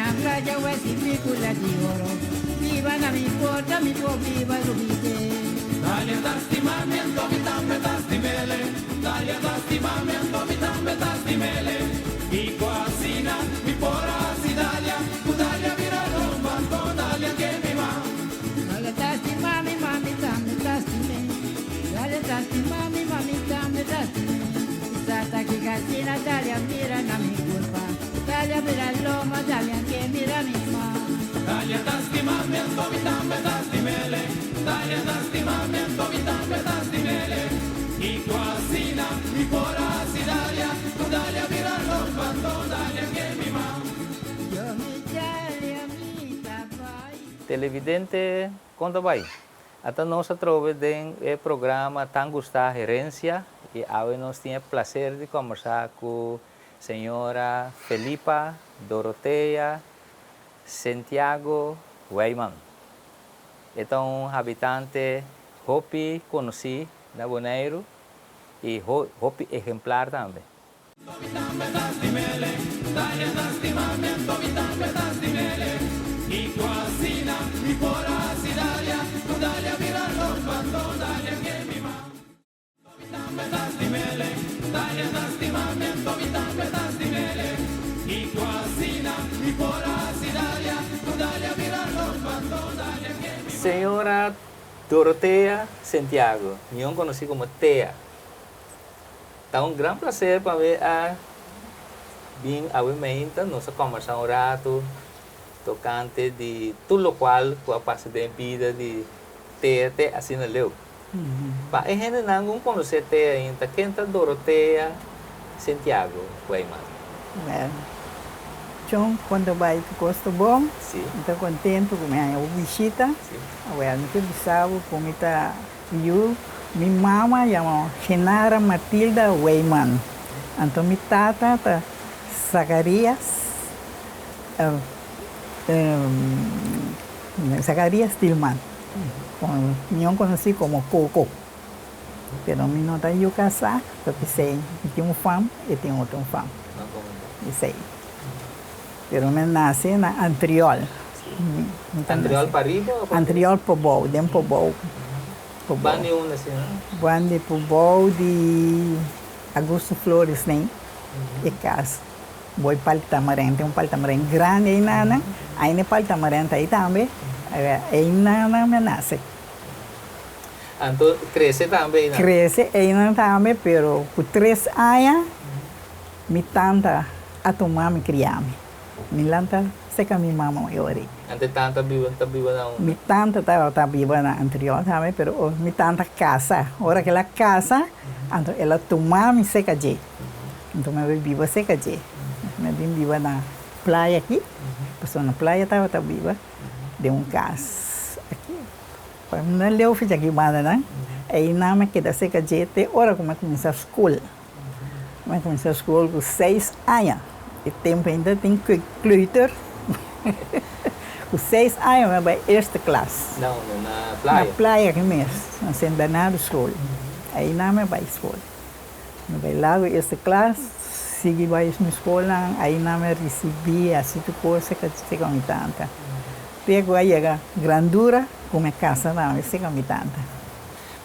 na playa o esse película de ouro. Viva na mi porta, mi po viva Lubite. Dalia tastimamiento, vitambe tastimele. Dalia tastimamiento, vitambe tastimele. Y coasina, mi pora asidalia. Udalia vira romba, dalia que mi ma. Dalia tastimami, mami, tambe tastime. Dalia tastimami, mami, tambe tastime. Sata que casina, dalia mira na mi culpa. Dalia mira loma, dalia que mira mi ma. Dalia tastimamiento, vitambe tastimele. Dalia tastimamiento, vitambe tastimele. Y coasina, mi pora asidalia. Udalia vira romba, dalia que mi ma. Yo mi dalia mi tapai. Televidente, conta vai. Até nós através do programa Tangustar Herência e hoje nós temos o prazer de conversar com a senhora Felipa Doroteia Santiago Weyman. Então, habitante Hopi conheci na Bonaire e Hopi exemplar também. Vitambe tastimele, dalia tastimamiento, vitambe tastimele. Y coasina, mi pora asidalia. Dalia vira romba, dalia que mi ma. Vitambe tastimele, dalia tastimamiento, vitambe tastimele. Y coasina, mi pora asidalia. Dalia vira romba, dalia que mi ma. Senhora Doroteia Santiago, eu conheci como Tea. Então, um grande prazer para ver a vir a Wimenta, nós conversar um rato, tocante de tudo o qual a parte da vida de Tea assim na leu. Para a gente não conhecer Tea ainda, quem está Doroteia Santiago, Weyman? Então, quando vai que gosto bom, Sim. estou contente com a minha visita. Sim. Well, não sei sabe como está eu. Minha mama chama Genara Matilda Weyman. Então, minha tata está Zacarias. Zacarias Tillman. Eu conheci como Coco. Pero mi não está eu casar, porque sei que tem uma fama e tem outra fama. Isso aí. Pero me nasci na Antriol. Andriol Pariba? Antriol Pobol, dem Pobol. Bani una assim, né? Bande Pobol de Augusto Flores, nem? E casa. Boi Paltamarém, tem Paltamarém grande aí, nana. Aí ne Paltamarém aí também. Aí nana me nasce. Então, cresce também, né? Cresce aí nana também, pero por 3 anos, mi tanta a tomar me criar. Mi lanta seca mi mama eu ari. Ante tanta viva não. Mi tanta está viva na anterior também, pero mi tanta casa. Ora que ela casa, então ela toma me seca de. Então eu vivo seca de. Eu vim viva na praia aqui. Pessoa na praia estava viva de casa aqui. Não leu fiz aqui nada, né? Aí não me queda seca de até hora como começa a escola. Como começa a escola com 6 anos. E tempo ainda tem clutter. Com 6 anos eu vou esta classe. Não, na praia? Na praia aqui mesmo, na São Bernardo Escola. Aí não me vai à escola. Eu vou lá esta classe, segui vai na escola, aí não me recebi, assim de coisa que chega me tanta. Pego aí a grandura, como é casa não, chega me tanta.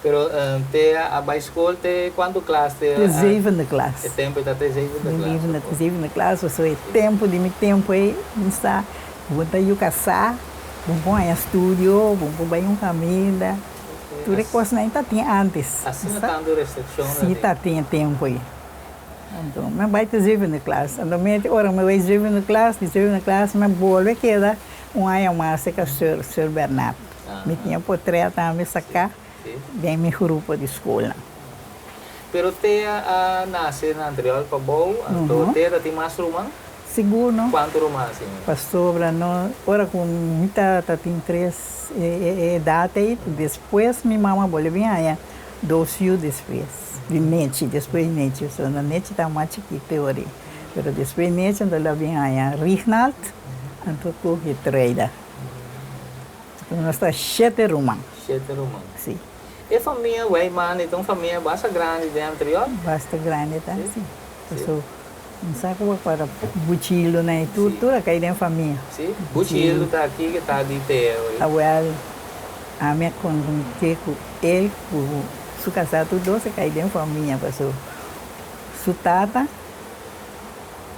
Pero a escola tem quanto classe? De 7e classe. O tempo está até 7e classe. 7e classe, eu sou tempo de meu tempo aí, não está. Vou eu casar, vou aí estúdio, vou bem um caminho, tudo coisa nem tá tinha antes. Assim não tá restrição, né? Sim, tá tinha tempo aí. Então, mas vai ter 7e classe. Então, ora, meu vai 7e classe, mas volve queda um ano mais que o Sr. Bernardo. Me tinha portrait também sacar. Bem meu grupo de escola. Pero Tea nasce na anterior para Boa, então Tea tem mais romã? Seguro. Quanto romã, assim? Pastor, não, ora com muita, tem 3 idades, depois minha mãe voltou vir aí, 2 anos depois, de Nete, depois de Nete, o Nete está mais chiquito, teoria. Mas depois de Nete, então ela vem aí, Rinald, então corre treida. Então nós estamos 7 romãs. 7 romãs. Sim. E a família Weyman, então família bastante grande de anterior? Bastante grande, tá? Sim. Não sabe para buchilo, né? Tudo cai dentro da família. Sim, Buchilo está aqui, que está de terra. Well, a minha conta com ele, su casado tudo, se cai dentro da família, passou. Su tata,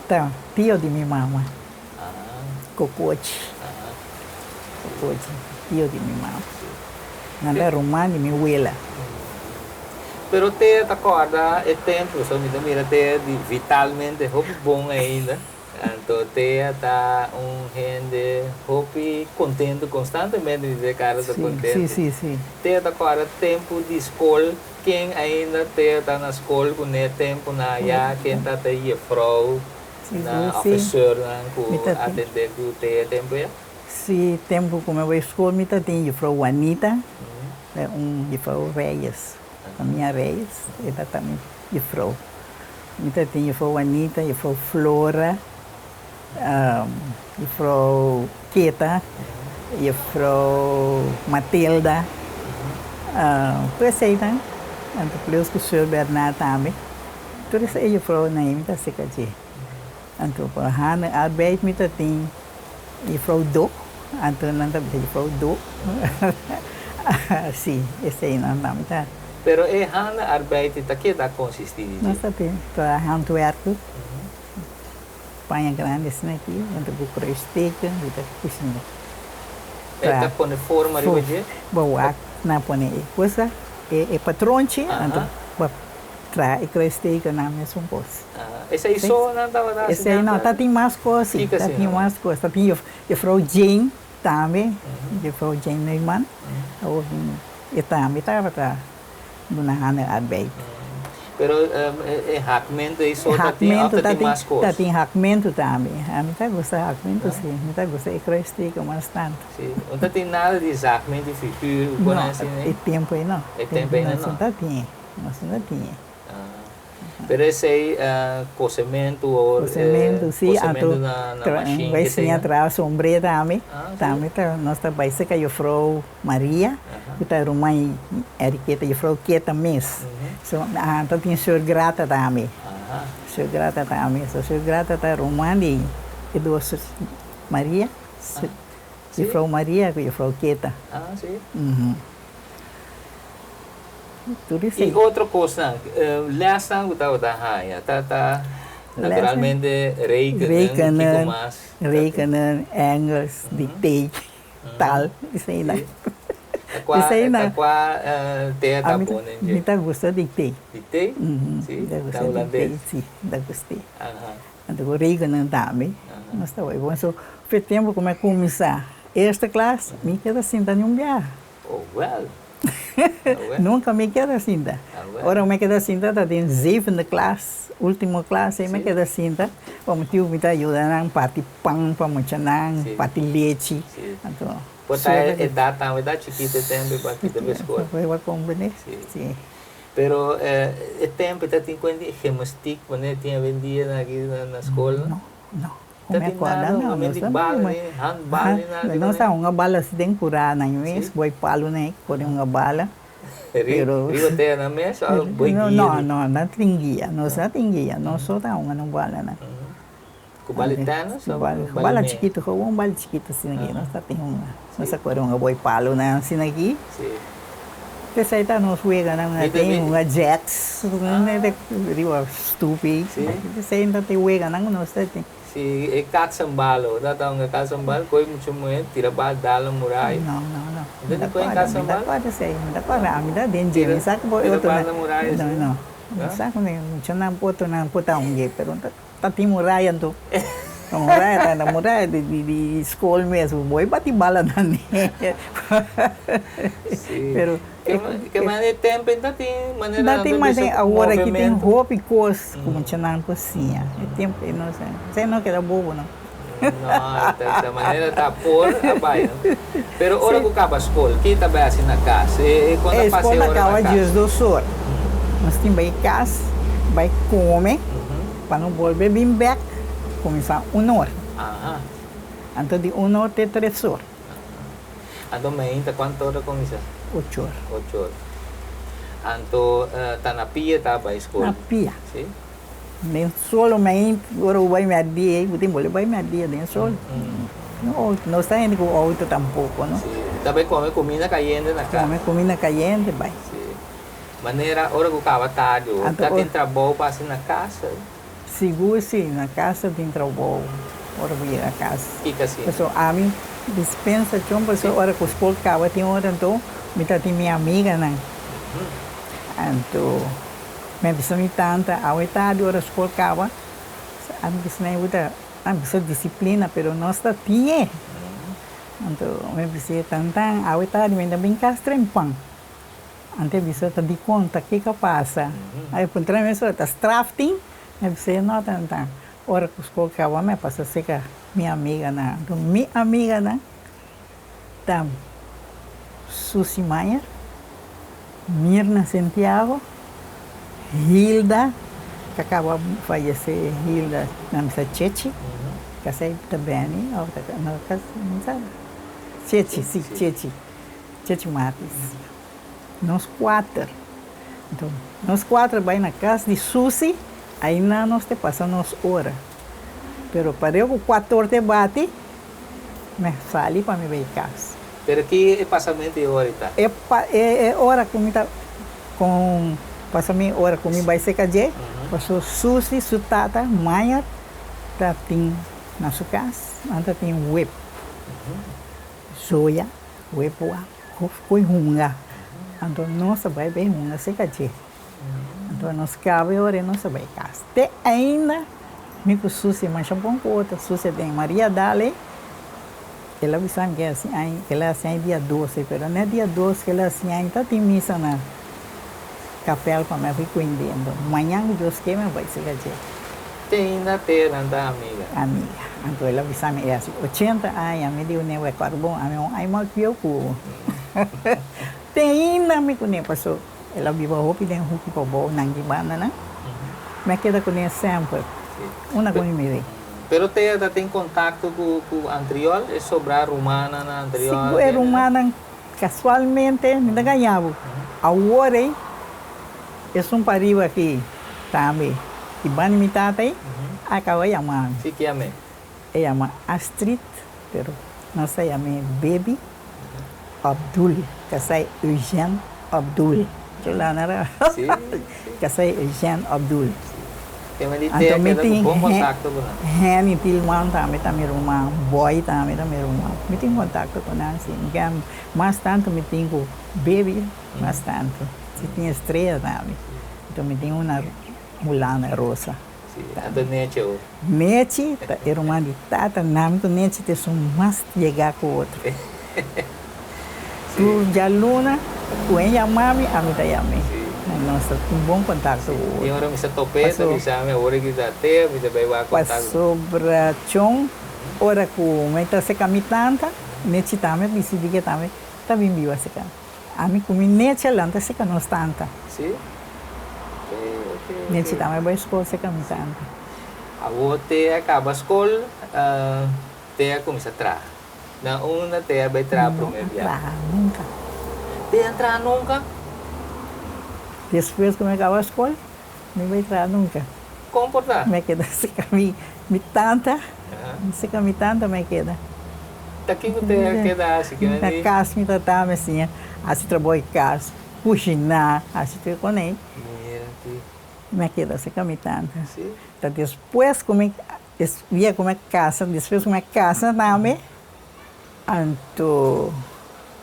tá, tio de minha mama, Ah, Cocote, ah. Cocote, tio de minha mama. Nada romano de minha abuela. Pero te acorda é tempo, só me mira te vitalmente hope bom ainda. Então te está gente hope contente constantemente de cara está contente. Sim. Te acorda tempo de escola, quem ainda te está na escola com o tempo na já quem está aí frau na professor na com atender com te tempo é. Sim, tempo como eu escola, me tem frau Anita, de frau Reyes. A minha Reis, ela também de frau. Então tinha frau Anita, de frau Flora, de frau Keta, de frau Matilda. Depois aí, né? Depois que o senhor Bernardo também. Tudo isso aí, frau Naim, está se cadê. Então, para Hana, arbeid me tem de frau Do, então não está de frau Do. Sim, esse aí não está. Pero han arbeid het que da consistir. Nós temos trabalhando werken. Panha grande assim aqui, entre o cresteca, e da cozinha. Eta pone forma de hoje. Boa, na pone coisa é patronche, então tra e cresteca na mesma coisa. Esse aí só não estava da. Esse aí não, tá tem mais coisa, tá tem mais coisa, tá tem eu frau Jane também, eu frau Jane Neumann. Ou e também tá na Hana arbeid. Pero hakmento aí só tá tem mais coisa. Tá tem hakmento também. A mim tá gostando hakmento sim, me tá gostando e cresteca mais tanto. Sim, não tem nada de hakmento de figura, não, é tempo aí não. É tempo aí não. Não tá tinha, não tinha. Pero esse aí cozimento ou cozimento sim, na machine. Vai sim atrás sombreira também. Também tá nós tá vai ser que eu frau Maria, que tá rumai Eriqueta e frau Keta mes. So tá tem senhor grata também. Senhor grata também. So senhor grata tá rumai e duas Maria. E frau Maria e frau Keta. Sim. E outra coisa, lesson que estava da raia, tá naturalmente rekenen, Engels, dictate, tal, isso aí não. Isso aí não. Tá bom, né? Me tá gostando de dictate. Dictate? Sim. Tá holandês? Sim, tá gostei. Então, rekenen também. Mas tá bom. So, foi tempo como é começar. Esta classe, me queda assim, tá num viagem. Oh, well. Nunca me queda assim. Agora me queda assim, tá em 7ª classe, última classe, me queda assim, tá? Como tio me tá ajudando, parte pão, para mochanan, parte leite. Então, porque a idade chiquita também para que deve escola. Vai compreender? Sim. Pero o tempo tá tem quando gemestic, quando tinha vendido aqui na escola? Não. Não tem nada, não tem bala, handball, nada. Não está uma bala se tem curar na mês, boi palo, né? Por uma bala. Pero até na mesa, boi guia. Não tem guia, não tem guia, não só tá uma bala, né? Com balitana? Bala chiquito, com um bala chiquito assim aqui, não está tem uma. Não está com uma boi palo, né? Assim aqui. Sim. Você aí tá nos juega, né? Tem uma Jets, né? Riba estúpido. Você ainda tem juega, não está tem. Si katsambalo, datang nga katsambalo, koi mucho mo tira ba dalam muray. No. Hindi ko yung katsambalo. Hindi ko rami da din jemi sa ko ito na. No. Sa ko ne mucho na puta unge pero tati murayan to. Muray na muray di school mesmo, boy bati bala na ni. Pero que maneira tempo dati maneira dati mas agora que tem roupa e coisa como tinha na cozinha. É tempo não sei não que era bobo não. Não, da maneira tá por a baia. Pero ora que acaba a escola, que tá bem assim na casa. E quando passa a hora na casa. Dias do sol. Nós tem bem casa, vai comer, para não voltar bem back, começar 1 hora. Então de 1 hora até 3 horas. Então mainta quanto hora começa? 8 horas. 8 horas. Então tá na pia tá para a escola? Na pia. Sim. Nem solo, mas agora vai me adia, eu tenho vai me adia, nem solo. Não está indo com outro tampouco, não? Também come comida caliente na casa. Come comida caliente, vai. Sim. Maneira, hora que acaba tarde, tá tem trabalho para assim na casa. Seguro sim, na casa tem trabalho. Hora que ir a casa. Que assim? Pessoal, a mim dispensa, então, pessoal, hora que os poucos acaba, tem hora, então, me tá tem minha amiga, né? Então, me precisa me tanta, a tarde, hora que os poucos acaba, a mim precisa me a precisa disciplina, pero não está tinha. Então, me precisa tanta, a tarde, me dá bem castrempão. Antes precisa de conta, que passa. Aí, por trás, me está drafting, me precisa não tanta. Hora que os poucos acaba, me passa a ser minha amiga, né? Então, minha amiga, né? Tá Susi Maia, Mirna Santiago, Hilda, que acaba de falecer, Hilda Namsa-Chechi, casei também, não sabe? Chechi, sim, Chechi Martins. Nós quatro. Então, nós quatro vai na casa de Susi, aí nós te passamos horas. Pero para eu, 14 bate, me fale para me ver casa. Pero que é passamento de hora, tá? É hora que me tá com passamento hora que me vai ser caje, passou Susi, Sutata, Maia, tá tem na sua casa, anda tem web, soia, web foi runga, então nossa vai bem runga ser caje, então nós cabe hora nossa vai casa. Até ainda me com Susi mancha bom com outra, Susi tem Maria Dale. Ela avisa que é assim, que ela é assim dia 12, mas não é dia 12 que ela é assim, ainda tem missa na capela para me recuendendo. Amanhã, Deus quer, me vai ser gaje. Tem ainda ter anda amiga. Amiga. Então ela avisa que é assim, 80 anos, a mim deu nem o carbono, a mim ai mal que eu cubo. Tem ainda me conhece, passou. Ela vive a roupa e tem roupa para bom, não de banda, né? Mas queda conhece sempre. Uma coisa me vê. Pero te tem contato com Antriol? É sobrar romana na Antriol? Sim, é romana, casualmente, me ganhava. Agora, é pariu aqui, também. E bani me tata aí, acaba chamando. Sim, que é É chama Astrid, pero não sei chama Baby Abdul, que sai Eugene Abdul. Lá na Sim. que sai Eugene Abdul. Então, me tem bom contato com ela. Hen Tilman também rumah, boy também rumah. Me tem contato com ela, sim. Mais tanto me tem com baby, mais tanto. Se tem estrela também. Então me tem uma mulana rosa. Sim, então Nete o. Nete, é irmã de tata, nome do Nete tem só mais chegar com o outro. Tu já luna, tu é mami, a mim também. Nossa, um bom contato. E agora me se topeta, me chama, hora que dá até, me dá bem contato. Passou para chão, hora que me está se camitando, nete também, me se diga também, está bem viva se can. A mim comi nete lanta se can não tanta. Sim. Nete também vai escola se camitando. A te acaba a escola, te começa a entrar. Na uma te vai entrar primeiro dia. Nunca. Te entrar nunca? Depois que me acaba a escola, não vai entrar nunca. Comportar? Me queda se caminha, me tanta, se caminha tanta me queda. Daqui que te queda assim que na casa me tratava assim, assim trabalho em casa, cozinhar, assim te conei. Me queda se caminha tanta. Sim. Então depois como via como é casa, depois como é casa também, então,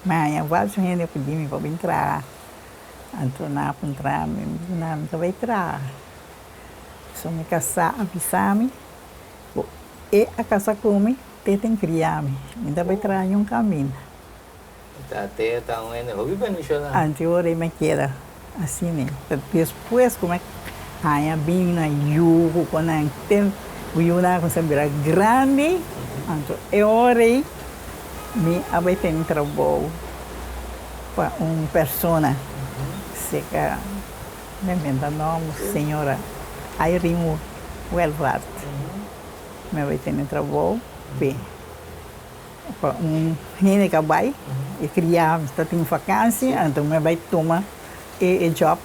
mas vários gente pediam para entrar. Então, na entrar, não vai entrar. Se me casar, avisar-me, e a casa come, tem que criar-me. Ainda vai entrar em um caminho. Até tá um ano, ouvi bem no chão. Antes, eu me queda assim, né? Depois, como é que a bem na yugo, quando tem o yugo com essa beira grande, então, eu orei, me vai ter um trabalho para uma pessoa. Seca, me inventa nome, senhora Irene Welvart. Me vai ter trabalho, para gente que vai e criar, está tendo vacância, então me vai tomar e job,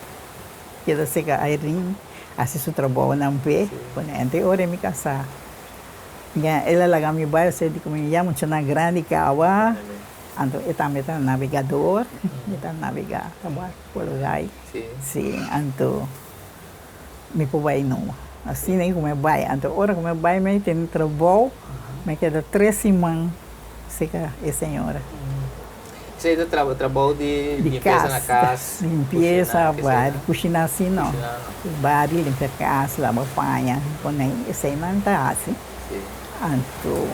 que da seca Irene, assim su trabalho não pé, quando ente ora me casar. Ela lá me vai, você diz que já muito na grande caua, então eu também tá navegador, eu tá navegar, trabalho por aí. Sim, então me pôr vai não. Assim nem como vai, então ora como vai me tem trabalho, me queda 3 semanas, seca a senhora. Você trabalho de limpeza na casa? Limpeza, bar, cozinhar assim não. Bar, limpar a casa, lavar panha, quando esse aí não tá assim. Então,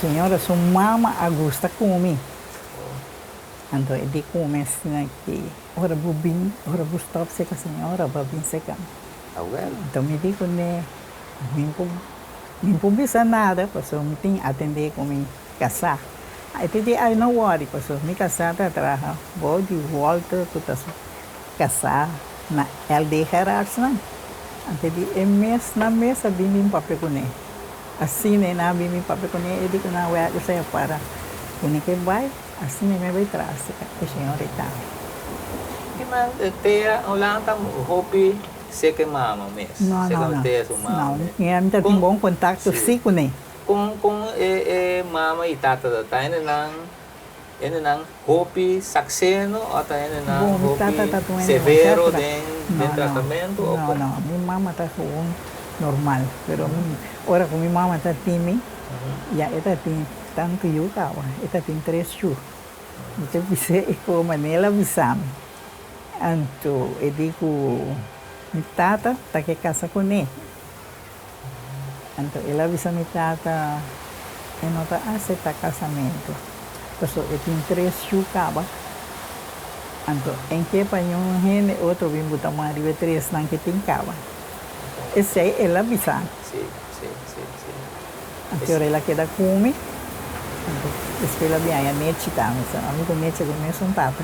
senhora, sua mama gosta de comer. Então, ele come assim aqui. Ora, bobinho, ora, gostava de ser a senhora, bobinho seca. Então, me digo, né, não precisa nada, porque eu me tenho que atender com me casar. Aí, eu disse, não worry, porque eu me casar, atrás, vou de volta, tu estás casar na LD Herards, não? Então, na mesa, vim me papel com ele. Assim, né, na vim me papel com ele, eu digo, não, eu sei para o que vai, assim, me vai trás, a senhora está. Mas, tem um hobby, você que mama mesmo? Não, não, eu tenho um bom contato, sim, com ele. Com mama e tata tá ainda não hobby saxeno ou tá ainda não hobby severo de tratamento? Não, minha mama tá com normal, pero ora com minha mama tá time, e ela tem tanto eu cawa, ela tem 3 churros. Então você como ela visame. Então eu digo, minha tata tá que casa com ele. Então, ela avisa minha tata, eu não está aceitando casamento. Então, eu tenho 3 chucabas. Então, em que para um rene, outro vem botar uma riba 3 não que tem caba. Esse aí, ela avisa. Sim. Então, ela queda come. Então, depois ela vem a nete também. Amigo nete começa tata.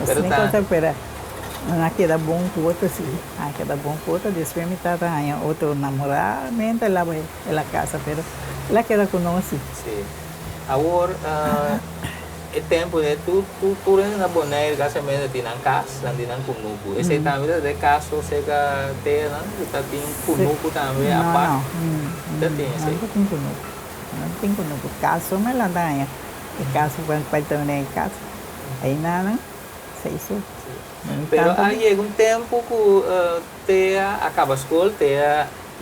Assim, coisa para... Não queda bom com outro, sim. Queda bom com outro, depois me tata outro namoramento, ela vai, ela casa, pero ela queda conosco. Sim. Agora, é tempo de tu na boneira, casamento de na casa, de na cunuco. Esse também de caso, você que tem, não, tá tem cunuco também, a parte. Não tem esse. Não tem cunuco. Caso, mas lá dá, e caso quando vai também em casa, aí não, sei isso. Pero aí um tempo que te acaba a escola, te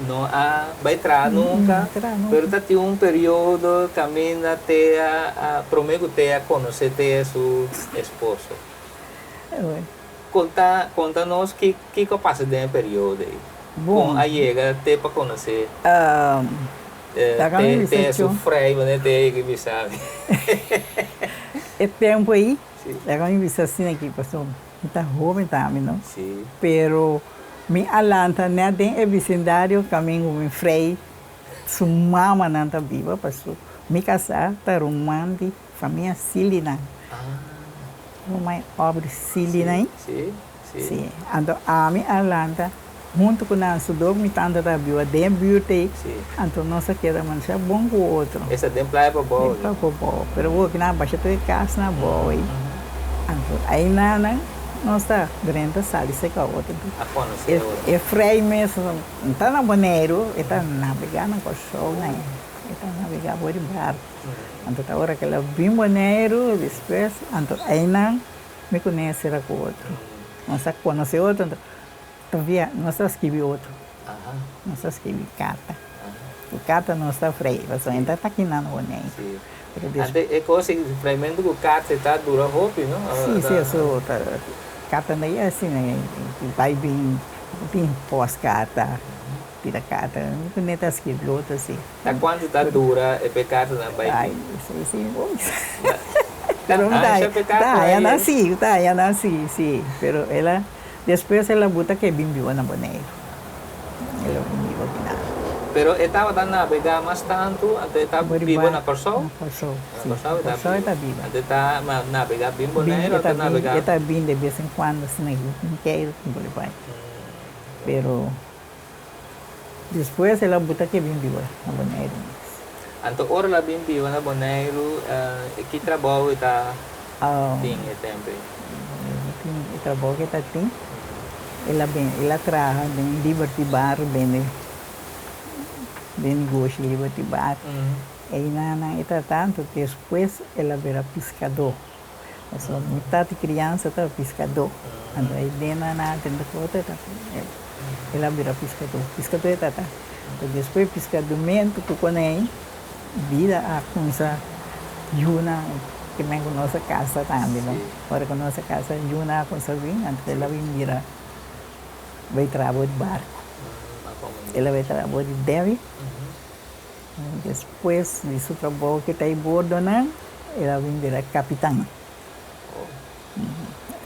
não vai entrar nunca. Pero tem um período caminha te prometo te conhecer te seu esposo. Conta-nos que passa dentro período aí. Com a chega te para conhecer. Te sofrer, né? Te que me sabe. É tempo aí. Agora me visa assim aqui, pastor. Está jovem também, não? Sim. Pero me alanta, né? Tem o vecindário, caminho me frei, sua mama não está viva, pastor. Me casar, está romântico, família Silina. Uma obra Silina, hein? Sim. Então, a me alanta, junto com a sua dor, me tanta da viva, tem beauty. Então, nossa queda mancha bom com o outro. Essa templa é para boa. É para boa. Pero o que na baixa tem casa na boa. Então, aí não está grande, sabe, se que a outra. É frei mesmo, não está na boneiro, está navegando com o show, né? Está navegando por barco. Então, a hora que ela vem boneiro, depois, então, aí não me conhece com o outro. Não está conhece outro, então, não está escrevendo outro. Não está escrevendo carta. O carta não está frei, mas ainda está aqui na boneiro. É coisa que experimento com carta está dura roupa, não? Sim, isso carta daí é assim, né? Vai bem pós-carta, tira carta, não está escrito outro assim. Tá quanto está dura é carta na vai? Ai, sim. Pero ela nasci, sim. Pero ela, depois ela bota que bem viva na boneira. Ela bem viva aqui na. Pero estava a navegar mais tanto, até estava vivo na Corsol? Na Corsol, sim. Na Corsol está viva. Até está a navegar bem boneiro, até navegar? Está bem de vez em quando, assim, não quero, não vai. Pero, depois ela bota que bem viva na boneira. Então, ora ela bem viva na boneiro, que trabalho está tem tempo? O trabalho que está tem, ela trabalha em Liberty Bar, bem negócio Liberty Bar. E na ita tanto, depois ela vira pescador. Então, metade criança está pescador. Então, aí dentro na outra, ela vira pescador. Pescador é tata. Então, depois pescador, tu conhece, vida a coisa, Juna, que vem com nossa casa também, não? Agora com nossa casa, Juna, com essa vinha, então ela vira, vai trabalhar de barco. Ela vai trabalhar de Devi. Depois disso trabalho que está em bordo, não? Ela vem virar capitã.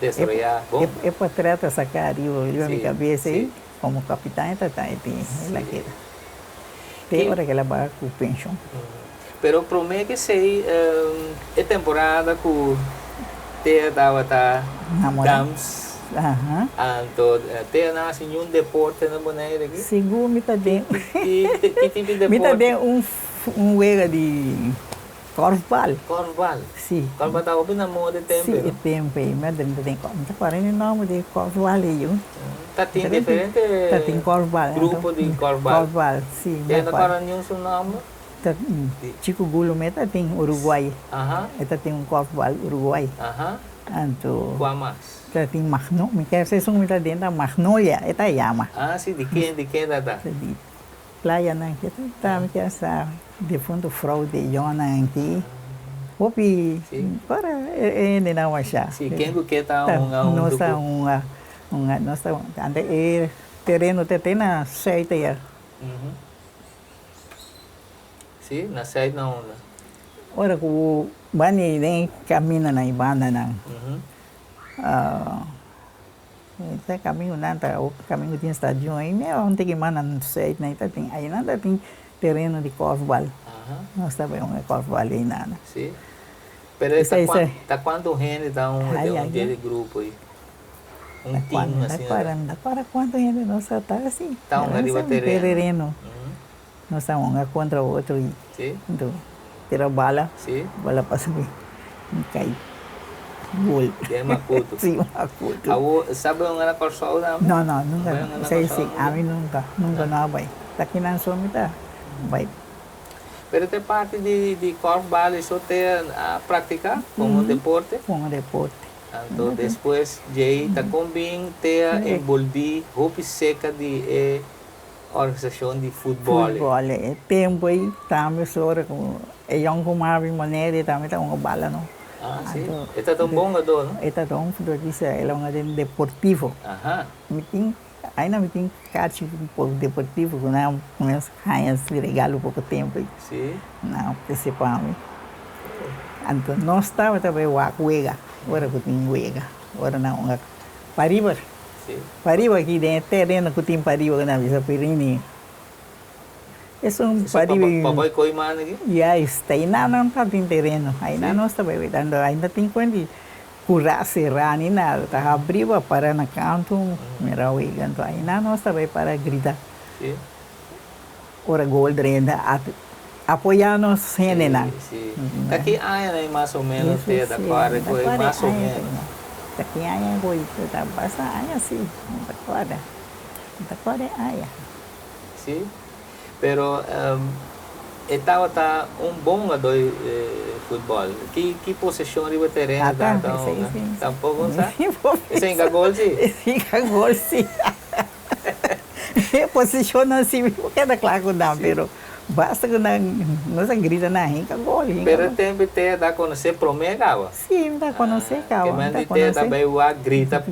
É para tratar essa cara, eu a minha cabeça aí, como capitã, ela quer. Tem hora que ela vai com pensão. Pero para mim que sei, é temporada que te dava tá dams, então te nasce um deporte na boneira aqui. Seguro me tá dentro. Que tipo de deporte? Me tá dentro jogo de corfball. Corfball. Sim. Corfball tá bem na moda de tempo. Sim, tempo. Mas dentro tem como. Tá parando o nome de corfball aí. Tá tem diferente. Tá tem corfball. Grupo de corfball. Corfball, sim. Tem na para nenhum seu nome. Chico Gulo meta tem Uruguai. Esta tem corfball Uruguai. Então. Qual mais? Tem Magnolia. Me quer ser um meta dentro da Magnolia. Esta chama. Sim, de quem dá? De praia não. Tá me quer saber. De fundo fraude Jona aqui. Hopi. Para é não achar. Sim, quem do que tá nossa ande terreno tem na seita ya. Sim, na seita não. Ora o bani nem caminha na ibanda não. Esse caminho não tá, o caminho tem estádio aí, não tem que mandar não sei, nem tá tem, aí nada tem terreno de corfball. Nós estamos em corfball aí nada. Sim. Pero tá quanto gente dá dia de grupo aí? Time assim. Para quanto gente nós tá assim. Tá arriba terreno. Nós estamos um contra o outro aí. Sim. Então, tira bala. Sim. Bala passa bem. Cai. Gol. É Macuto. Sim, Macuto. Sabe onde era Corsol? Não, nunca. Sei sim, a mim nunca não vai. Tá aqui na sua tá. Vai. Pero tem parte de corfball, isso tem a praticar como deporte? Como deporte. Então, depois, já tá combinando ter envolvido roupa seca de organização de futebol. Futebol, é tempo aí, também só com young como a maneira também tá uma bala não. Sim. Está tão bom ador, não? Está tão bom, diz ela é um deportivo. Meeting, ainda meeting carte deportivo, com as ganhas de regalo pouco tempo. Sim. Não, participamos. Então nós estávamos também Huega, agora que tem Huega, agora não, Pariba. Pariba aqui dentro, terreno que tem Pariba na Visa Pirini. Esse é um Pariba. Papai coi mana aqui? Está aí não está tem terreno, ainda não está bem, ainda tem quando curar serrano e nada, está abrindo para na canto, mira Huega, então ainda não está bem para gritar. Sim. Ora Gold Renda, apoiar-nos sem nada. Sim. Aqui aí mais ou menos tem da quadra, mais ou menos. Aqui aí foi, tá bastante aí assim, da quadra aí. Sim. Pero estava tá bom ador futebol. Que posição ali terreno tá tampouco não sabe? Sem gol sim. Sem gol sim. Posiciona assim, porque é claro que não, pero basta que não grita na rinca gol. Pero tempo te dá conhecer promega. Sim, dá conhecer calma. Que manda te também o grita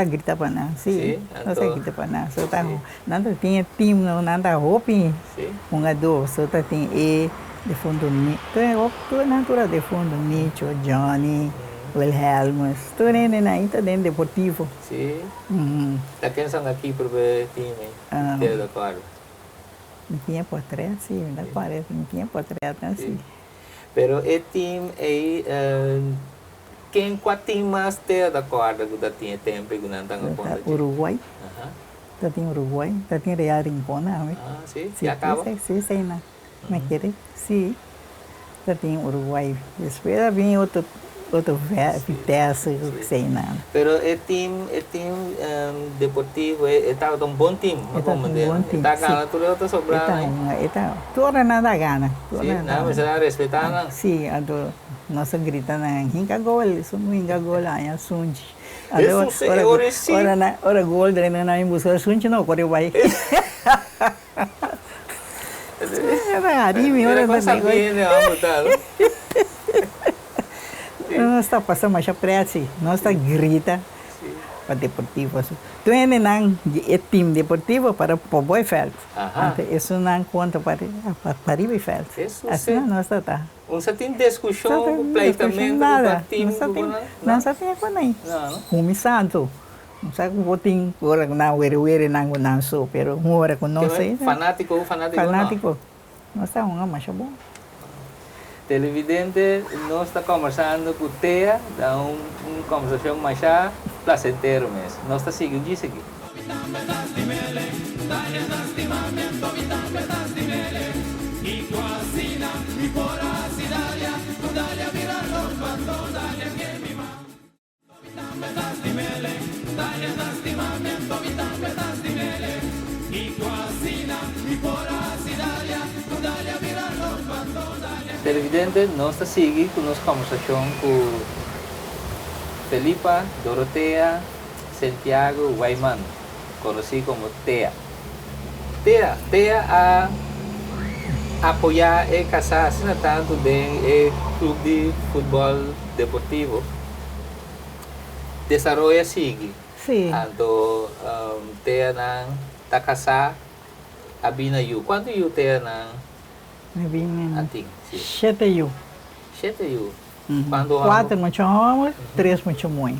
grita para nós. Sim. Não sei grita para nós. Só tá nada tinha time não nada roupa. Sim. Dor, só tá tem de fundo ni. Tu é natural de fundo Nicho, Johnny, Wilhelmus. Tu é dentro deportivo. Sim. Tá quem são aqui para ver time? Te da quadra. Não tinha portrait, sim, da parede, não tinha portrait, assim. Pero o time aí, qual time mais tem da quadra que da tinha tempo que não está na ponta? Uruguai. Tá tem Uruguai, tá tem Real Rincón, não é? Sim, já acaba? Sim, sei não. Mas quer sim. Tá tem Uruguai. Depois vem outro outro vitesse, o que sei não. Pero o time deportivo está um bom time, Está um bom time. Está ganhando tudo outra sobrando. Então, toda nada gana. Sim, não, mas ela respeitar não. Sim, ado nossa grita na hinga gol, isso não hinga gol aí assunto. Ora gol drena na buscar assunto não, corre vai. Era arime, ora não sabia, né, nós está passando mais pressa, nós está grita para deportivo. Tu é time deportivo para o Boyfeld. Isso não conta para Boyfeld. Assim nós está. Você tem discussão, completamente nada. Não se tem com nem. Começando. Não sabe como tem agora não não sou, pero agora com nós fanático. Nós está mais bom. Televidente, nós está conversando com o Tea, dá uma conversação mais placentera mesmo. Nós está seguindo isso aqui. Televidente, nós está seguindo com nossa conversação com Felipa, Dorotea, Santiago Guayman, conhecido como Tea. Tea a apoiar e casar tanto do clube de futebol deportivo. Desarrolla sigue. Sim. Então, Tea não está casar a bina you. Quanto you Tea não? Ating. 7 yu. 7 yu. 4 muito homem, 3 muito mãe.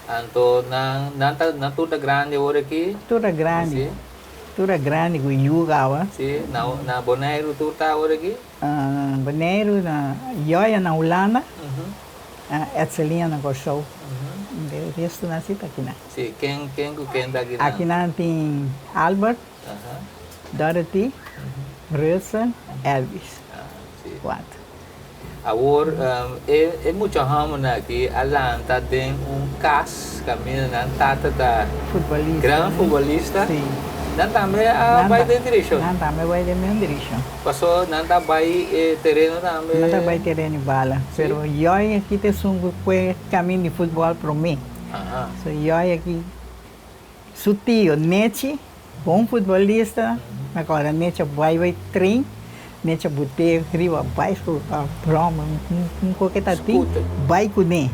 Então, na tudo grande agora aqui? Tudo grande. Tudo grande com yu gawa. Sim, na Bonaire tudo está agora aqui? Bonaire, na Ioia, na Holanda. Etzelinha na Gossou. O resto na cita aqui na. Sim, quem está aqui? Aqui na tem Albert, Dorothy, Rosa, Elvis. 4. Agora, é muito ramo aqui, Atlanta tem caso, caminho na tata da futebolista. Grande futebolista. Sim. Não também vai de direção. Não também vai de minha direção. Passou, não vai terreno também. Não vai terreno bala. Pero eu aqui te sungo que caminho de futebol para mim. So eu aqui sutil, Nete, bom futebolista. Agora Nete vai trein, Nete botei riba baixo a broma, qualquer tatinho, vai com ele.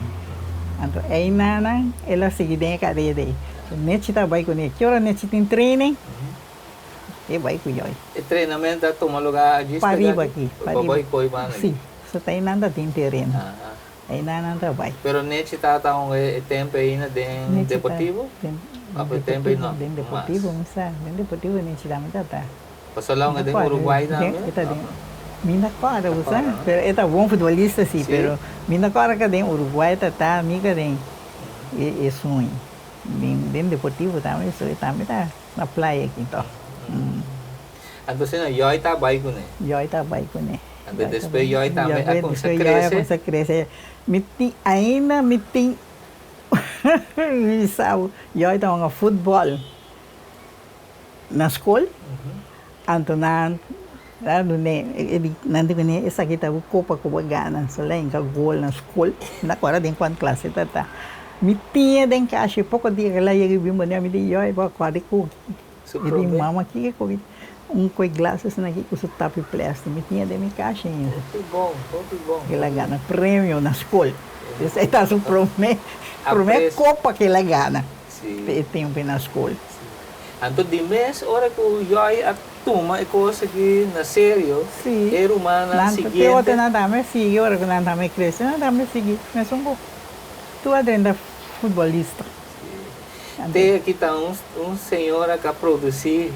Então aí nana, ela segue dentro da cadeia dele. Nete tá vai com ele. Que hora Nete tem treino? E vai com ele. E treinamento toma lugar de para riba aqui. Para riba. Sim, só tem nada tem terreno. Aí nana vai. Pero Nete tá tempo ainda dentro deportivo? Tempo aí não. Dentro deportivo, mas dentro deportivo Nete também tá. Passou lá dentro do Uruguai também? Minha cara, você? É bom futebolista sim, pero minha cara que tem Uruguai tá amiga tem é sonho. Dentro deportivo também, isso também tá na praia aqui então. Então você não Yoi tá bem com ele? Yoi tá bem com ele. Então depois Yoi também a cresce. Ainda me tem sabe, Yoi tá um futebol na escola. Então nanti kini esa kita Copa Gana, so lain ka gol na school na agora tem quanto classe tá me tinha den caixa pouco dia lá ia vir mané me deu eu vou quase com e de mama aqui com coi glasses na aqui com o tap plástico me tinha de me caixa muito bom que ela ganha prêmio na escola isso aí tá o primeiro Copa que ela ganha tem na escola. Então de mês hora que o Yoi turma e coisa que na sério era humana seguinte. Eu tenho nada mais seguir, agora que nada mais cresce, nada mais seguir. Mas tu adenda futebolista. Tem aqui tá um senhora que produzir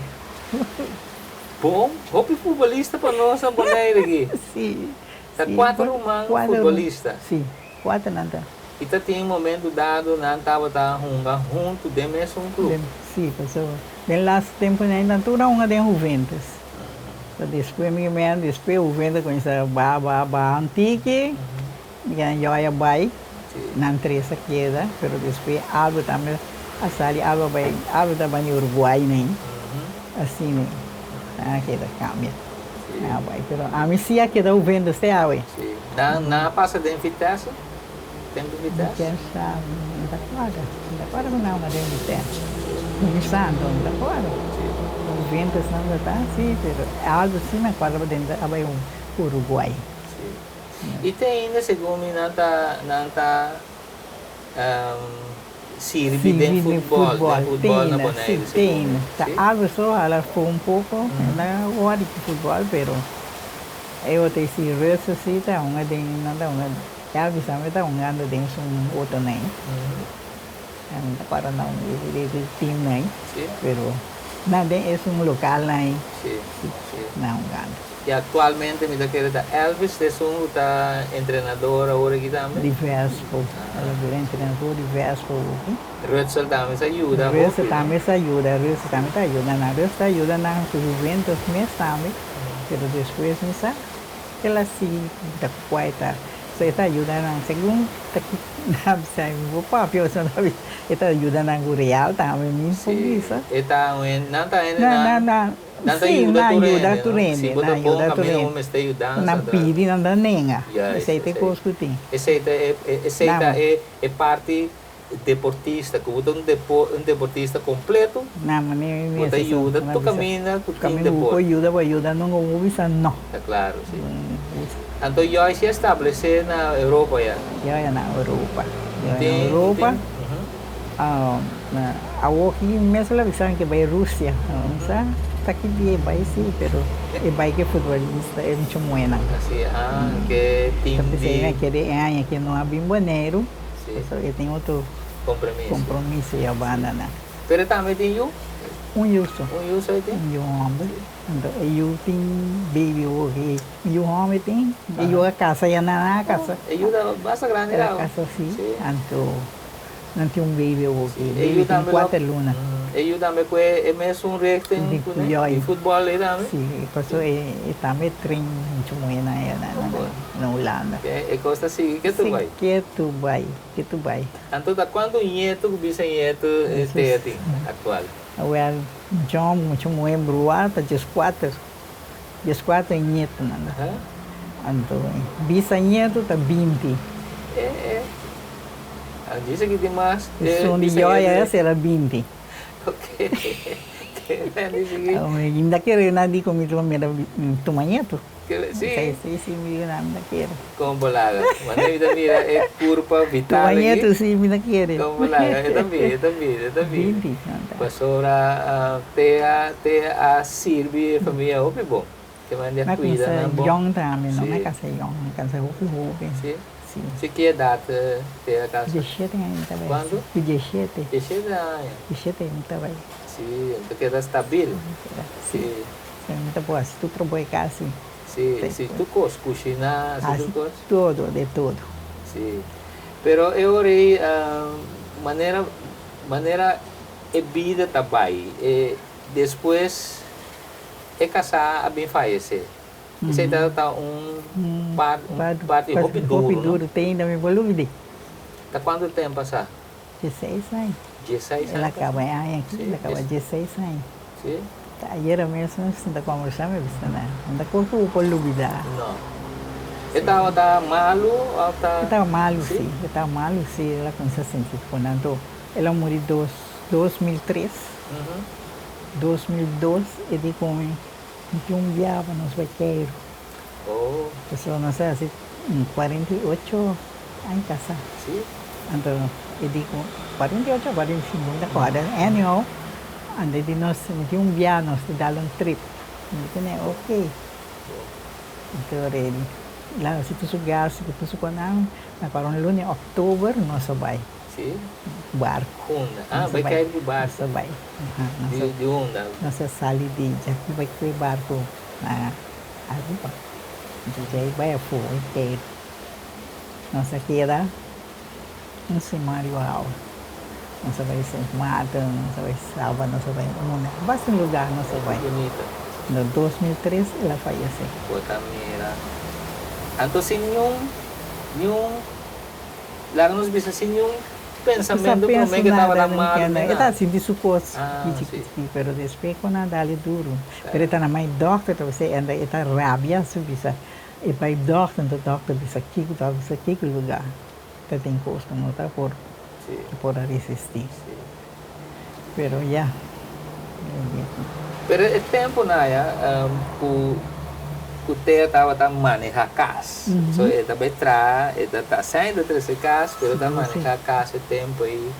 bom, roupa futebolista para nossa boneira aqui. Sim. Tá 4 humanos futebolistas. Sim, 4 nada. E tá tem momento dado não tava junto de mesmo clube. Sim, pessoal. Bem lá tempo ainda tudo uma de Juventus. Depois depois Juventus com essa baba antiga Yan joia vai, Sim. na entrevista queda, pero depois Alba também, a sali Alba também no Uruguai, né? Assim, né? Queda cambia. Vai, pero a mim sim queda o vendo este awe. Sim. Na passa de Vitesse? Tempo de Vitesse? Vitesse, não dá para não, mas tem Vitesse. Começando, não dá para. O vento não está assim, pero Alba sim, mas quase dentro, vai Uruguai. E tem ainda, segundo mim, nanta sirve de futebol na Bonaire. Tem. Algo só, ela foi pouco, ela gosta de futebol, pero eu tenho esse resto, assim, tá, nada, já vi também, tá, anda dentro outro, né? Para não, ele tem, né? Pero, nada, é local, né? Não, anda. E atualmente, me da Elvis, é treinador agora aqui também? De Vespo, ela é treinador de Vespo. Russell também ajuda? Russell também ajuda, Russell ajuda na Juventus mesmo também. Mas depois, não sabe, ela se dá cuenta. Você está ajudando, segundo, não sei, vou para a pessoa, está ajudando no Real também, mesmo por isso. Não está indo Sim, na ajuda tu rende. Sim, bota bom caminho, mas está ajudando. Na pidi, não dá nenhuma. Esse aí tem coisa que tem. Esse é parte deportista, que você um deportista completo. Não, mas nem você ajuda, tu caminha, tu tem deporte. Ajuda, não vou avisar, não. É claro, sim. Então, eu se estabelecer na Europa já? Já na Europa. Na Europa, aqui mesmo lá avisaram que vai Rússia, não sabe? Aqui vai sim, pero vai que futebolista é muito bueno. Assim, que tem que não há bimboneiro, porque tem outro compromisso e a banana. Pero também tem Yuso aí tem? Homem. Então, eu tenho baby hoje, e o homem tem, e eu a casa, e na casa. E eu da basta grande lá. A casa sim, então, não tem baby hoje, baby tem 4 lunas. E eu também é mesmo recto em futebol ali também? Sim, passou e também treino muito muito na Holanda. É coisa assim, que tu vai? Que tu vai. Então, quando nieto, bisneto tem atual? Well, John muito muito bruata, 14 nieto nada. Então, bisneto tá 20. Diz que tem mais. São de joia essa era 20. Ok. Ainda quero nada comigo mira tu nieto. Sim. Sim, mira nada quero. Como bolaga. Mas ainda mira é curva vital. Tu nieto sim, mira quero. Como bolaga, eu também. Passou a ter a Sirvi família hope bom. Que manda cuida na bom. Young também, não é casa young, casa hope. Sim. Se que data ter a casa? 17 ainda vai. Quando? 17. 17 anos. 17 ainda vai. Sim, então queda estável. Sim. Muito boa, se tu trabalha cá assim. Sim, se tu cozinhar, se tu cozinhar. Tudo, de tudo. Sim. Pero eu orei maneira é vida também. Depois é casar a bem falecer. Isso aí tá parte roupa duro. Tem ainda me volume. Tá quanto tempo passar? 16 anos. 16 anos. Ela acaba aqui, ela acaba 16 anos. Sim. Ayer mesmo está conversando, né? Não corpo o polubida. Não. Estava malo ou tá? Estava malo, sim. Estava malo, sim. Ela começou a sentir quando ela morreu em 2003. 2002 e de como viava nos vaqueiros. Oh. Pessoal, não sei, assim, 48 anos casado. Sim. Então, eu digo, 48, 45, ainda agora, annual, ande de nós, viagem, nós damos trip. Eu digo, ok. Então, ele, lá, se tu sugar, se tu sugar, não, para um lunes, outubro, nós vai. Sim. Barco. Onda. Vai cair de barco. Nós vai. De onda. Nossa salida, já vai cair barco na Aruba. Então, já vai a fogo inteiro. Nossa, aqui era cenário alto. Nossa, vai ser mata, nossa, vai salva, nossa, vai bastante lugar, nossa, vai. Bonita. No 2003, ela faleceu. Boa mira. Então, senhor, yung lang nos bisa sin yung pensamento pero may kita wala mal Ita sindi supos Ah, kiki pero después ko na dali duro. Pero ita na may doctor to say and ita rabia so bisa e by doctor the doctor bisa kiki lugar. Ita tem custo no tá por resistir. Pero ya. Pero e tempo na ya ku te tava ta manejar cas. So eta betra, eta ta saindo desse cas, pero ta manejar cas e tempo aí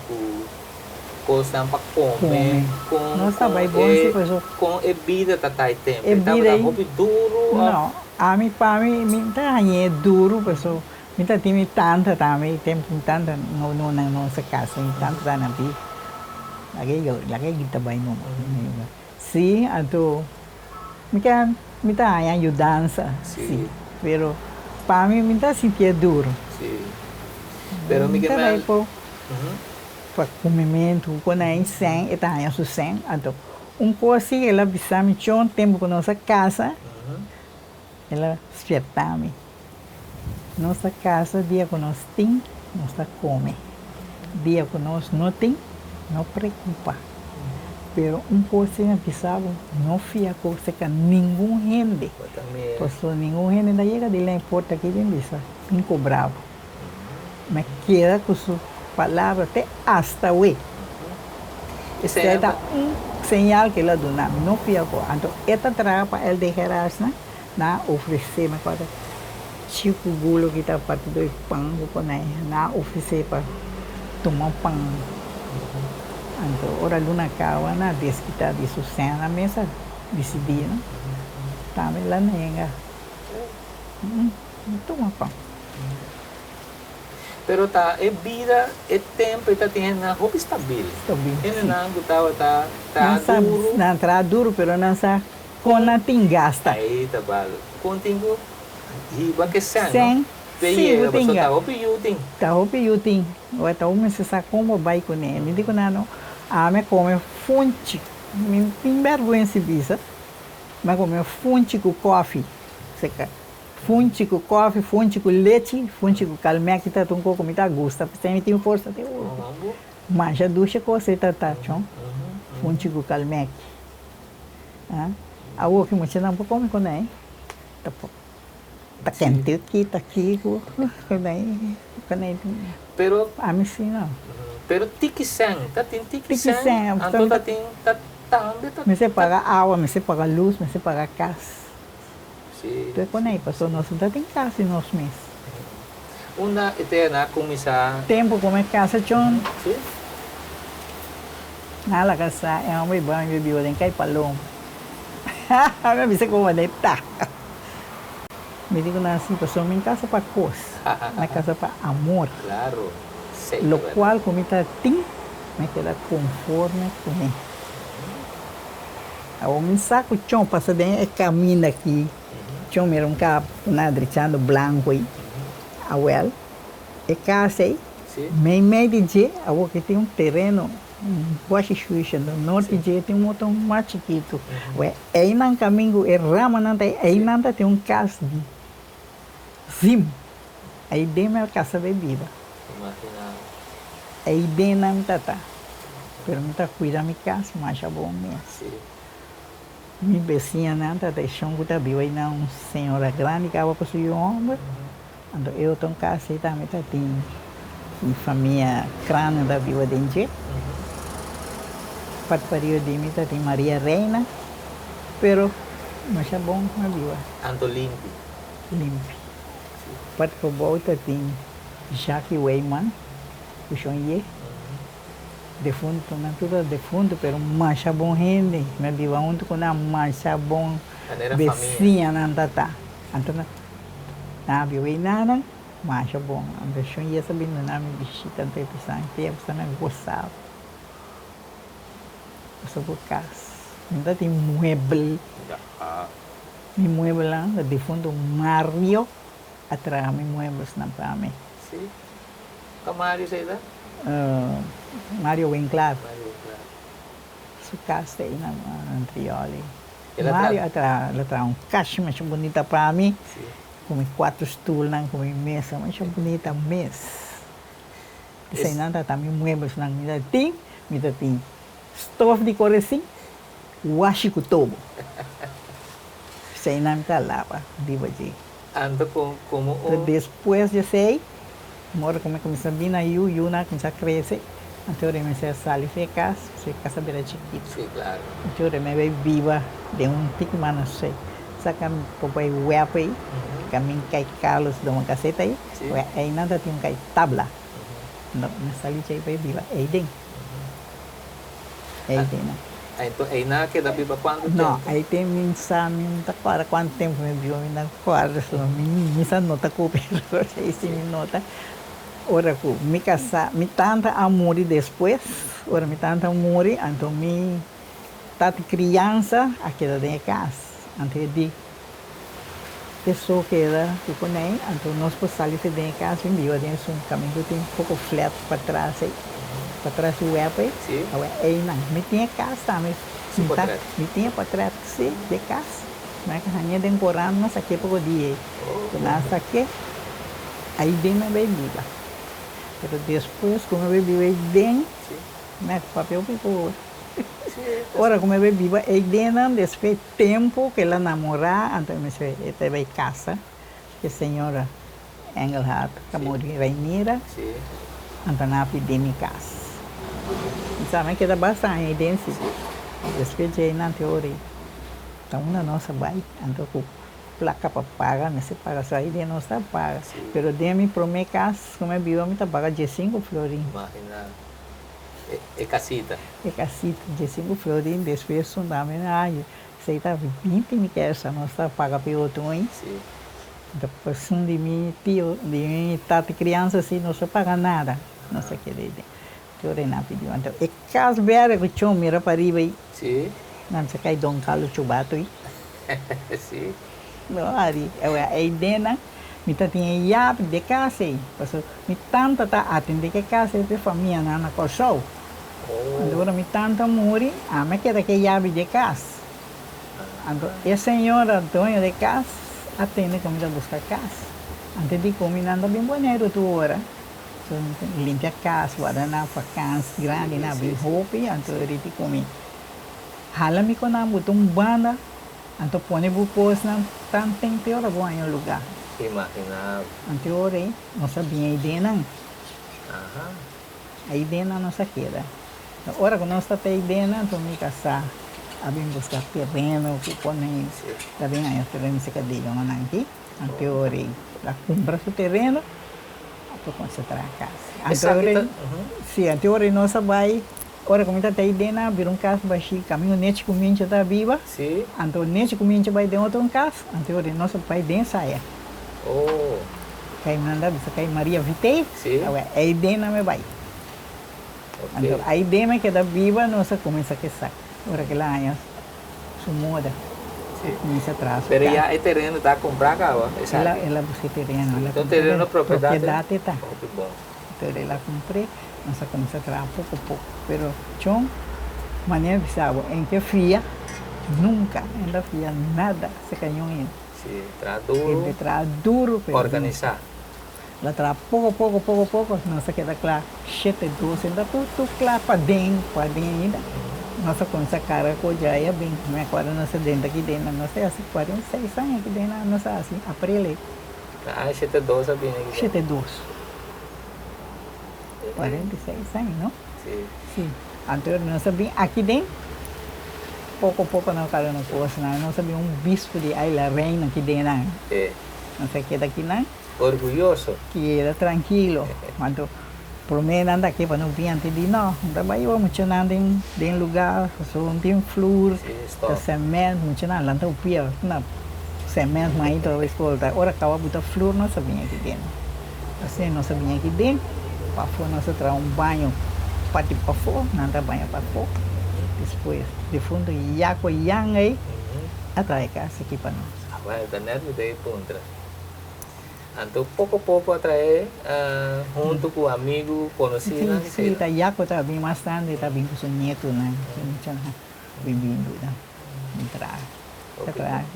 costa pa come com Nossa, vai bom se coisa. com e vida ta tai tempo. E Tava vida ta aí. hobby duro. Não, a mim para mim tá é duro, pessoal. Minta time tanta também, tempo tanta no nossa casa, tanto tá na vida. Lagi kita vai no. Sim, ato minta ajudança, sim. Pero para mim minta sentir duro. Sim. Pero me Minta vai que po para comimento, quando é sem, eta aí su sem, ato coisa ela bisa me chon tempo com nossa casa. Ela desperta-me. Nossa casa, dia que nós tem, nós come. Dia que nós não tem, não preocupa. Pero coisa que pisava, não fia coisa que nenhum rende. Porque nenhum rende da chega de lá importa que tem bisa, incobrava. Mas queda com sua palavra até hasta hoje. Esse é sinal que ela dona, não fia com. Então, esta traga para ele deixar assim. Na oferecer mas quando chico gulo kita parte do pão ko na oferecer para tomar pão então ora luna kawa na desquita disso sem na mesa decidir não também lá nenga toma pão pero ta e vida e tempo ta tinha na roupa estabil ele não gostava tá duro não tá duro pero não sa com na gasta aí tá bal contigo e que sen sim você tá opiuting tá opiuting ou tá uma se sa como vai com ele me digo não a me come fonte me tem vergonha se bisa mas come fonte com coffee seca fonte com coffee fonte com leite fonte com calmé que tá tão pouco me tá gosta porque tem força até hoje mas já ducha com você tá chon fonte com calmé a o que muito não pode comer com ele tá quente aqui com ele pero a mim sim não pero tiki-sang tá tem tiki-sang então tá tem tá também tá me se paga água me se paga luz me se paga casa sim então com ele passou nós não tem casa em nosso mês uma eterna comissar tempo como é casa chon sim na casa é um bom bebê tem cai palom me bisa como ele tá me digo assim passou minha casa para coisa na casa para amor claro lo cual como está tem me queda conforme com ele o meu saco chão passa bem é caminho aqui chão me um cap na drichando branco aí a well é casa aí me meio de a que tem um terreno boa situation no norte de tem um outro mais chiquito aí no caminho é rama não tem aí não tem um caso de zim aí bem minha casa bebida aí bem não tá pero me tá cuidando minha casa mas é bom mesmo minha vizinha não tá deixando que tá viu aí não senhora grande que ela possui homem então eu tô em casa aí também tá tem minha família crânio da viva dentro Pat período de mim tem Maria Reina, pero mas é bom na viva. Ando limpo. Limpo. Pat por volta tem Jackie Weyman, o Xonye. Defunto, não tudo defunto, pero mas é bom rende. Me viva junto com a mas é bom. Vizinha não tá. Então na viva nada, mas é bom. Ando Xonye sabendo na me visita até pensar, tem a não gostava. Por casa. Ainda tem mueble. Mi mueble lá, defunto Mario, atrás mi muebles na para mim. Sim. Que Mario sei lá? Mario Winkler. Sua casa aí na Antrioli. Mario atrás um caixa mais bonita para mim. com 4 stools, com mesa, mas é bonita mesa. Sem nada também muebles na minha tem stove de cor assim, washi kutobo. Sem nada lava, diva de. Ando como Depois de sei, mora como começa a vir na na começa a crescer. Então eu me sei sali secas, se casa bem chiquito. Sim, claro. Então eu me veio viva de pico mano sei. Saca papai web aí, caminho cai calos de uma caseta aí, aí nada tem cai tabla. Não, sali cai vai viva, aí dentro. Aí dentro. Então, aí na que da viva quanto tempo? Não, aí tem mensagem, tá claro quanto tempo me viu, me dá quadro, só mensagem nota copia, aí sim me nota. Ora que me casa, me tanta amor depois, ora me tanta amor, então me tata criança aqui da minha casa, antes de pessoa que era que conhece, então nós por sair de minha casa, me viu dentro um caminho que tem um pouco flat para trás o web aí não, me tinha casa também, me tinha para trás de casa, mas que hanya den koran mas aqui pouco dia, nasa aqui, aí bem me bebia. Pero depois, como eu bebi bem, né, papel ficou. Ora, como eu bebi bem, depois tempo que ela namorar, então eu estava em casa, que a senhora Engelhardt, que morreu Rainira, então eu pedi minha casa. Sabe que era bastante dense. Depois de na teoria, então na nossa vai, então placa para pagar, mas se paga só aí de não está paga. Pero de mim para minha casa, como é bio, me está paga de 5 florim. Imagina, é casita. É casita de 5 florim, depois fundamento, ai, sei tá 20 me quer essa, não está paga para outro hein. Depois de mim tio, de mim tata criança assim, não se paga nada, não sei que de. Teoria na pediu, então é casa vera que chão mira para riba aí. Sim. Não se cai Dom Carlos Chubato aí. Sim. Não, Ari, aí dentro, me tinha chave de casa aí, porque me tanta tá atender que casa de família na Corsol. Agora me tanta morre, me queda que chave de casa. Então, a senhora dona de casa atende como da buscar casa. Antes de comer nada bem bonito tu hora. Limpia a casa, guarda na vacância grande, na bem roupa, então ele te come. Hala me com a banda. Então, põe bucos na tanto tempo hora bom em lugar. Imagina. Então, hora não sabia a ideia não. A ideia não se queda. Ora que nós está a ideia não, então me casar, a bem buscar terreno, que põe, tá bem aí o terreno se cadeia não aqui. Então, hora lá compra o terreno, para concentrar a casa. Então, sim, então hora nós vai. Ora, como está a ideia, vir casa baixinho, caminhonete com minha está viva. Sim. Então, nesse com minha vai dentro de casa. Então, ora, nosso pai dentro saia. Oh. Cai manda, bisa cai Maria Vitei. Sim. A ideia não me vai. Então, a ideia é que está viva, nós começa a queçar. Ora, que lá, su moda. Começa atrás. Pero já é terreno está comprar cá, ó. Ela busca terreno. Então, terreno propriedade. Propriedade está. Muito bom. Então, ela comprei. Nós começamos a trabalhar pouco a pouco, pero chão, maneira de saber, em que fria, nunca ainda fria nada se caiu ainda. Sim, traz duro. Ele traz duro. Organizar. Ela traz pouco, nós queda claro, 7, 12, ainda tudo claro para dentro ainda. Nós começamos a cara com já é bem, não é agora nós dentro aqui dentro, nós é assim, 46 anos aqui dentro, nós é assim, aprende. Ah, 7, 12 bem aqui. 7, 12. 46 anos, não? Sim. Sim. Anterior, nós sabíamos, aqui dentro, pouco não cara no posto, nós sabíamos bispo de Ayla Reina aqui dentro. É. Não sei o que daqui, não? Orgulhoso. Que era tranquilo. Quando por mim anda aqui para não vir antes de não trabalhou muito nada em lugar, só não tem flor, semente, muito nada, lá não pia, na semente mais toda escolta. Ora acaba botar flor, nós sabíamos aqui dentro. Assim, nós sabíamos aqui dentro. Para fora nós traz banho para fora, nada banho para fora. Depois, de fundo, iaco yang aí, atrai casa aqui para nós. Agora, da nervo de contra. Então, pouco a pouco atrai, junto com amigo, conhecido. Sim, tá iaco tá bem bastante, tá bem com o neto, né? Bem-vindo, né? Entrar.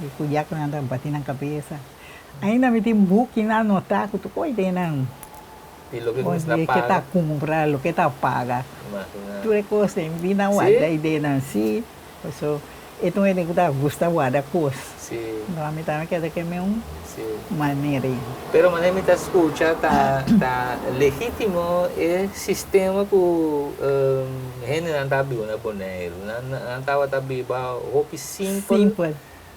E o iaco anda batendo na cabeça. Ainda me tem book na nota que tu pode não. Y lo que Onde cuesta que tá paga. comprar, lo que tá paga. Imagina. Tu é coisa em vida Sim. wada ideia não se. So, então ele que tá gosta wada coisa. Sí, Então a mim também quer que é sí. maneira aí. Pero mané me escucha, tá legítimo é sistema que gente não tá vivo na boneiro, não tava tá vivo roupa simples, Simples.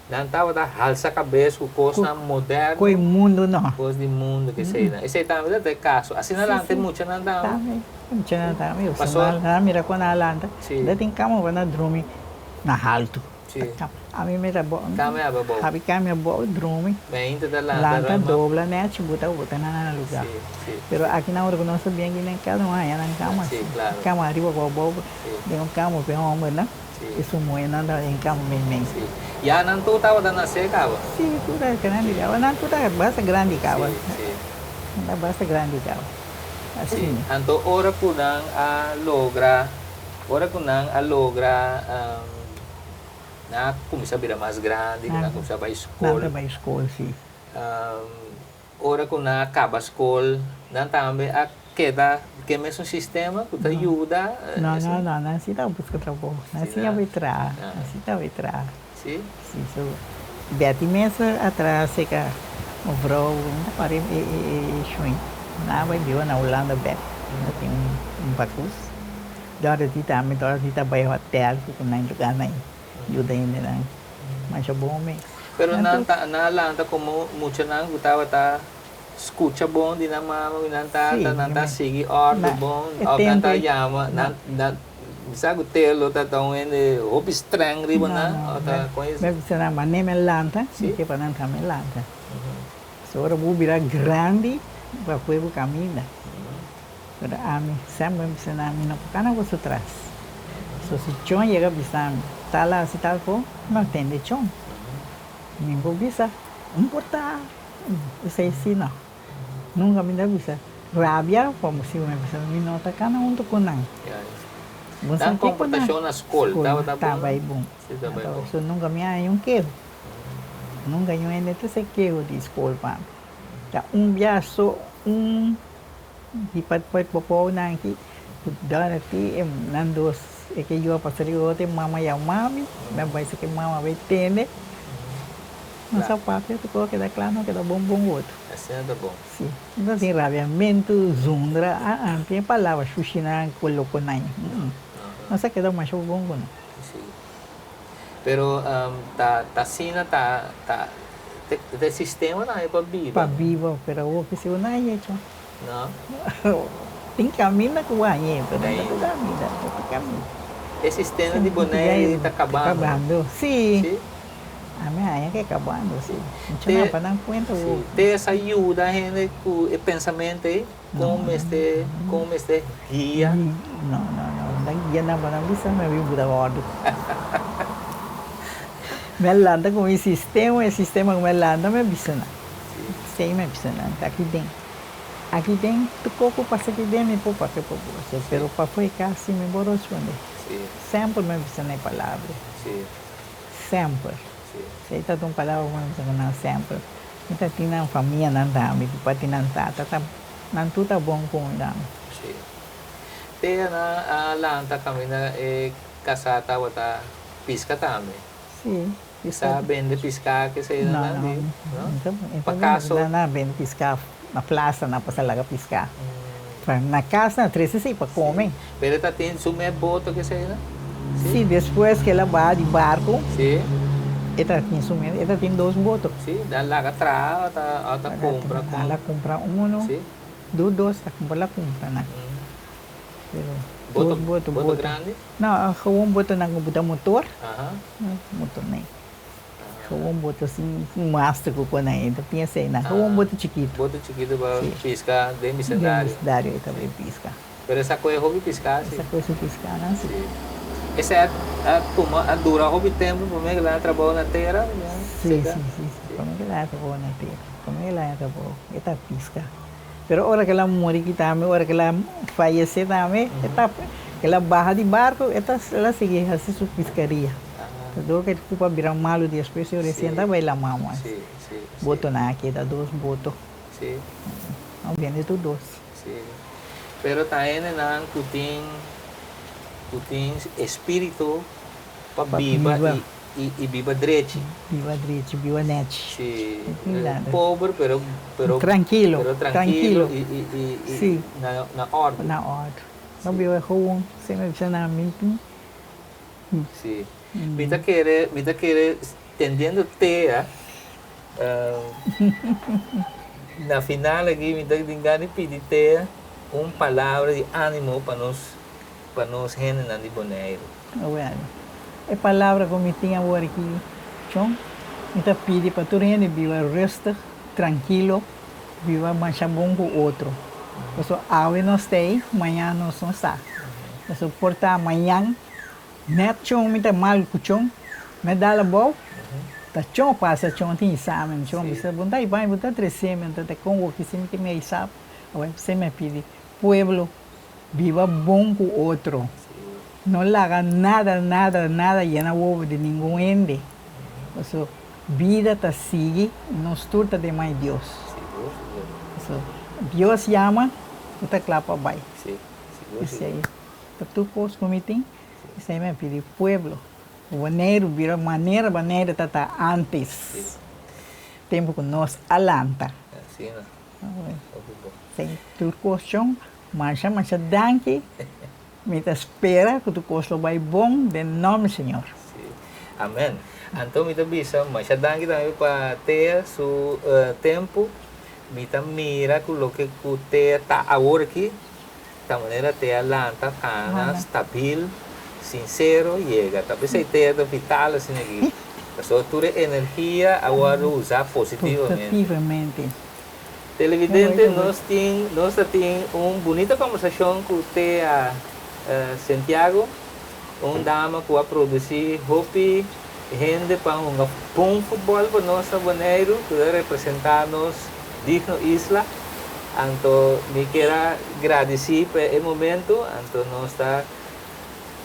não tava tá alça a cabeça com coisa moderna, Coi mundo não. coisa do mundo que sei, né? Esse também é caso, assim não tem muito não dá. Também. Não tinha nada. Eu Passou? sou na mira com a landa. Sim. Daí tem cama para na dormir na alto. Sim. A mim me dá bom. Kami aba bom. Habi kami bo dormir. Bem, tá lá, Lanta dobla né, buta na lugar. Sim, sim. Pero aqui na hora que nós sabíamos que nem cada um aí na cama. Sim, claro. Cama arriba bobo. Sim. Tem um cama bem homem, né? Sim. Isso moe nanda em cama bem. Sim. Ya não tu tava da nascer cava. Sim, tudo é grande cava. Não, tudo é basta grande cava. Sim. Não basta grande cava. Assim. Sim. Então, ora kunang a logra na começar a virar mais grande, na começar a ir à Nada escola. vai escola, sim. Ora kunang acaba a escola, não também a queda que mesmo sistema que te ajuda. Não, se dá busca trabalho. Não se vai entrar, não se vai entrar. Sim. Sim, so. Beti mesa atrás, seca o vrouw, pare schwing. Na vai viu na Holanda bet. Tem bacus. Dora tita, me dora tita vai hotel, que não lugar nem. Ajuda ainda não. Mas é bom mesmo. Pero na landa como mucho nang gustaba ta escucha bom di na mama nanta sige ordo bom o nanta yama na bisa gutelo ta tong ene hobby strength ribo na o ta coisa. Mas você não mané melanta, que para não tá melanta. So ora bu bira grande, para pueblo camina. Pero a mim sempre você não me não cana você traz. So se chon chega bisa, tá lá se tal po, não tem de chon. Minggu bisa, importa, saya sini, nunca me dá bisa. Rabia, como se eu me bisa me nota kana untuk kunang. Dan comportação na escola, tava bom. So nunca me há queiro. Nunca eu ainda te sei queiro de escola pa. Tá biaso di pat popo nang ki. Dara ti nandos é que eu passei o mama e mami, me vai ser que mama vai ter. Mas a parte tu coloca da claro que dá bom outro. Assim é bom. Sim. Então tem rabiamento, zundra, tem palavra xuxina colocou nai. Não sei que dá mais bom não. Sim. Pero sina te sistema na é para viva. Para viva, pero o que se não é isso. Não. Tem caminho que vai, pero não tem caminho. Esse sistema de boné está acabando. Acabando. Sim. Sim. A minha é que acabando, sim. Não tinha para dar conta. Ter essa ajuda, gente, com o pensamento, como este guia. Não. Guia não para bisa, mas eu vou dar ordem. Melanda com o sistema com melanda, mas bisa não. Sei, mas bisa não. Aqui tem, tu pouco passa aqui dentro e pouco passa por você. Pero para foi cá, sim, me borrou sempre me bisa na palavra. Sempre. Saya tak tahu palavra mana sempre. Kita tina família não dá, me pode tina tá nantu tá bom com dá. Sim. Tem na lanta kami na kasata wata pisca também. Sim. Isa vende pisca que sei na não. Pacaso. Não vende pisca na praça, na pasalaga pisca. Na casa, na 13 para comer. Pero tá tem sume boto que sei na. Sim, depois que ela vai de barco. Sim. Ela tem 2 botos. Sim, dá lá atrás, ela compra. Ela compra um, sim. Dois, ela compra, né? Boto grande? Não, um boto na motor. Motor nem. Um boto assim, master com né? Então tinha sei, né? Um boto chiquito. Boto chiquito para piscar de missionário. Missionário também pisca. Pero essa coisa é hobby piscar, sim. Essa coisa piscar, né? Sim. Essa é a dura hobby tempo, como é que ela trabalha na terra? Sim. Como é que ela trabalha na terra? Como é que ela trabalha? Ela pisca. Pero hora que ela morre aqui também, hora que ela falece também, ela barra de barco, ela segue assim sua piscaria. Tudo que culpa virar malo de espécie, eu recém vai lá mamãe. Boto na aqui, dá 2 boto. Sim, Não vende tudo doce. sim. Pero tayo na kuting espírito para Pa viva viva. e viva direito. Viva direito, viva net. Sim, Cuidado. pobre, pero Tranquilo, tranquilo tranquilo. e Sim. na ordem. Na hora. Não viu gewoon, sem me precisar na meeting. Sim. Mita querer tendendo te na final aqui mita dingani pedir te palavra de ânimo para nós gente na de Bonaire. Bueno, é palavra como tinha agora aqui. Chão, então pede para todo mundo viva resta, tranquilo, viva mancha bom com o outro. Então, hoje nós tem, amanhã nós não está. Então, porta amanhã, net chão, muito mal com chão, me dá a boa. Tá chão passa, chão tem exame, chão bisa bunda e vai botar 3 semanas, até com o que se me tem me exame, agora você me pede, pueblo, viva bom com o outro. Não larga nada e não ouve de nenhum ende. Então, vida tá sigue, nos turta de mais Deus. Então, Deus chama, você clapa vai. Sim, Isso aí. Então, tu posso comitir, isso aí me pede, pueblo. O maneiro vira maneira tá antes. Tempo que nós alanta. Sim, né? Sem tu coxão, mancha danke. Me espera que tu coxo vai bom, de nome Senhor. Sim. Amém. Então, mita bisa, mas já danke também para ter seu tempo. Mita mira que o que te tá agora aqui, da maneira te alanta, cana, stabil. Sincero llega, talvez a ideia do vital assim aqui. A sua energia agora usar positivamente. Televidente, nós temos uma bonita conversação com o Santiago, uma dama que vai produzir hopi, gente para um bom futebol para nós Bonaire, que vai representar-nos digno isla. Então, me quero agradecer por esse momento, então nós está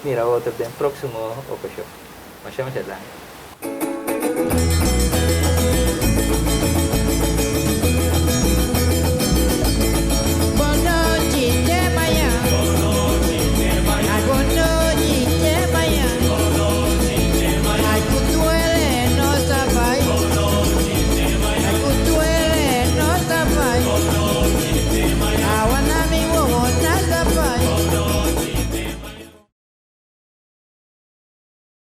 mira outro tem próximo ocasião. Mas chama-se